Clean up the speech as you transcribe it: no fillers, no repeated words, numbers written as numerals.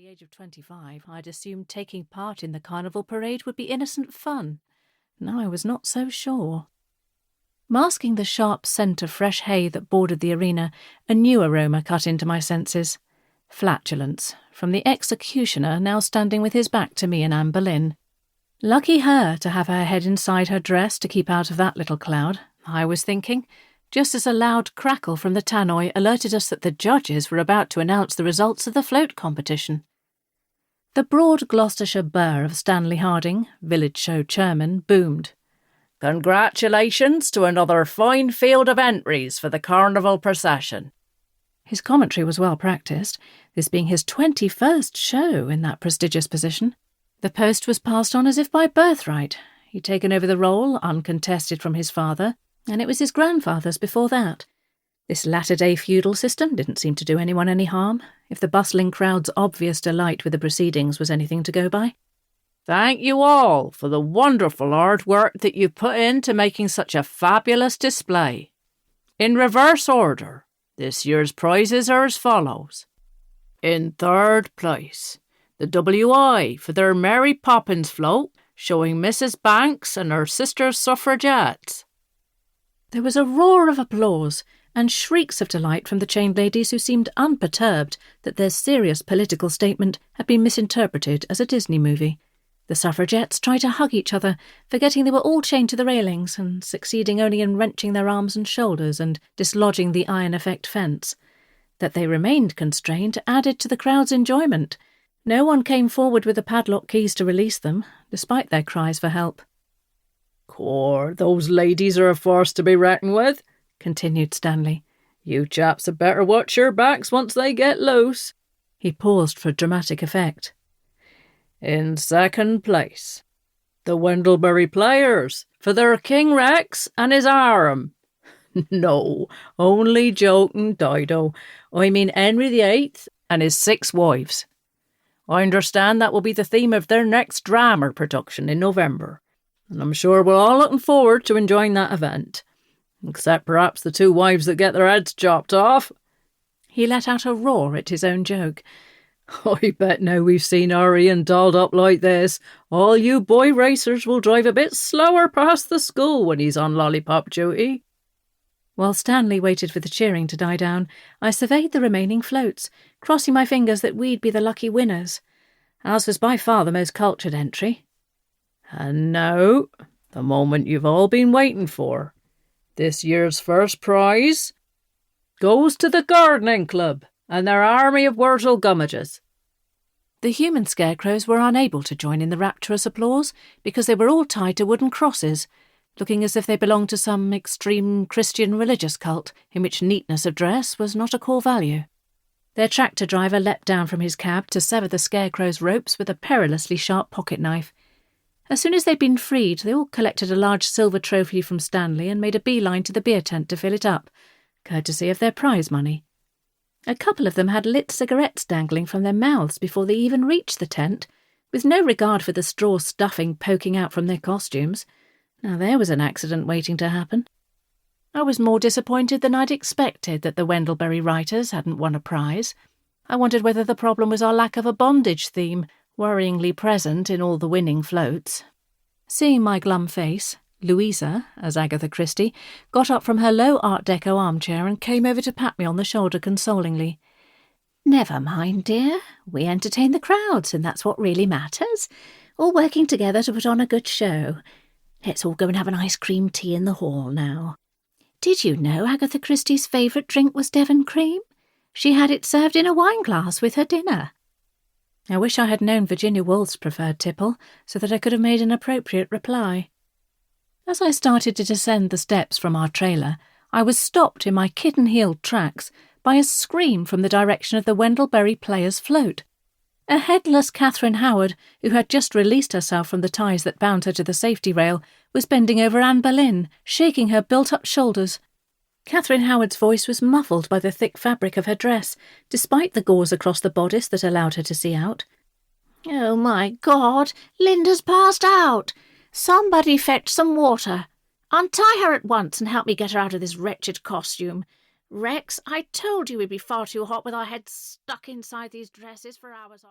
the age of 25, I'd assumed taking part in the carnival parade would be innocent fun. Now I was not so sure. Masking the sharp scent of fresh hay that bordered the arena, a new aroma cut into my senses. Flatulence, from the executioner now standing with his back to me and Anne Boleyn. Lucky her to have her head inside her dress to keep out of that little cloud, I was thinking, just as a loud crackle from the tannoy alerted us that the judges were about to announce the results of the float competition. The broad Gloucestershire burr of Stanley Harding, village show chairman, boomed. "Congratulations to another fine field of entries for the carnival procession." His commentary was well practised, this being his 21st show in that prestigious position. The post was passed on as if by birthright. He'd taken over the role, uncontested from his father, and it was his grandfather's before that. This latter-day feudal system didn't seem to do anyone any harm, if the bustling crowd's obvious delight with the proceedings was anything to go by. "Thank you all for the wonderful hard work that you've put into making such a fabulous display. In reverse order, this year's prizes are as follows. In third place, the WI for their Mary Poppins float, showing Mrs. Banks and her sister suffragettes." There was a roar of applause and shrieks of delight from the chained ladies who seemed unperturbed that their serious political statement had been misinterpreted as a Disney movie. The suffragettes tried to hug each other, forgetting they were all chained to the railings and succeeding only in wrenching their arms and shoulders and dislodging the iron effect fence. That they remained constrained added to the crowd's enjoyment. No one came forward with the padlock keys to release them, despite their cries for help. "Core, those ladies are a force to be reckoned with," continued Stanley. "You chaps had better watch your backs once they get loose." He paused for dramatic effect. "In second place, the Wendlebury Players, for their King Rex and his harem." "No, only joking, Dido. I mean Henry VIII and his 6 wives. I understand that will be the theme of their next drama production in November, and I'm sure we're all looking forward to enjoying that event. Except perhaps the 2 wives that get their heads chopped off." He let out a roar at his own joke. "I bet now we've seen Arian dolled up like this, all you boy racers will drive a bit slower past the school when he's on lollipop duty." While Stanley waited for the cheering to die down, I surveyed the remaining floats, crossing my fingers that we'd be the lucky winners. Ours was by far the most cultured entry. "And now, the moment you've all been waiting for. This year's first prize goes to the Gardening Club and their army of wurzel gummages." The human scarecrows were unable to join in the rapturous applause because they were all tied to wooden crosses, looking as if they belonged to some extreme Christian religious cult in which neatness of dress was not a core value. Their tractor driver leapt down from his cab to sever the scarecrow's ropes with a perilously sharp pocket-knife. As soon as they'd been freed, they all collected a large silver trophy from Stanley and made a beeline to the beer tent to fill it up, courtesy of their prize money. A couple of them had lit cigarettes dangling from their mouths before they even reached the tent, with no regard for the straw stuffing poking out from their costumes. Now there was an accident waiting to happen. I was more disappointed than I'd expected that the Wendlebury writers hadn't won a prize. I wondered whether the problem was our lack of a bondage theme, worryingly present in all the winning floats. Seeing my glum face, Louisa, as Agatha Christie, got up from her low Art Deco armchair and came over to pat me on the shoulder consolingly. "Never mind, dear. We entertain the crowds, and that's what really matters. All working together to put on a good show. Let's all go and have an ice cream tea in the hall now. Did you know Agatha Christie's favourite drink was Devon cream? She had it served in a wine glass with her dinner." I wish I had known Virginia Woolf's preferred tipple, so that I could have made an appropriate reply. As I started to descend the steps from our trailer, I was stopped in my kitten-heeled tracks by a scream from the direction of the Wendlebury Players' float. A headless Catherine Howard, who had just released herself from the ties that bound her to the safety rail, was bending over Anne Boleyn, shaking her built-up shoulders. Catherine Howard's voice was muffled by the thick fabric of her dress, despite the gauze across the bodice that allowed her to see out. "Oh, my God! Linda's passed out! Somebody fetch some water. Untie her at once and help me get her out of this wretched costume. Rex, I told you we'd be far too hot with our heads stuck inside these dresses for hours on..."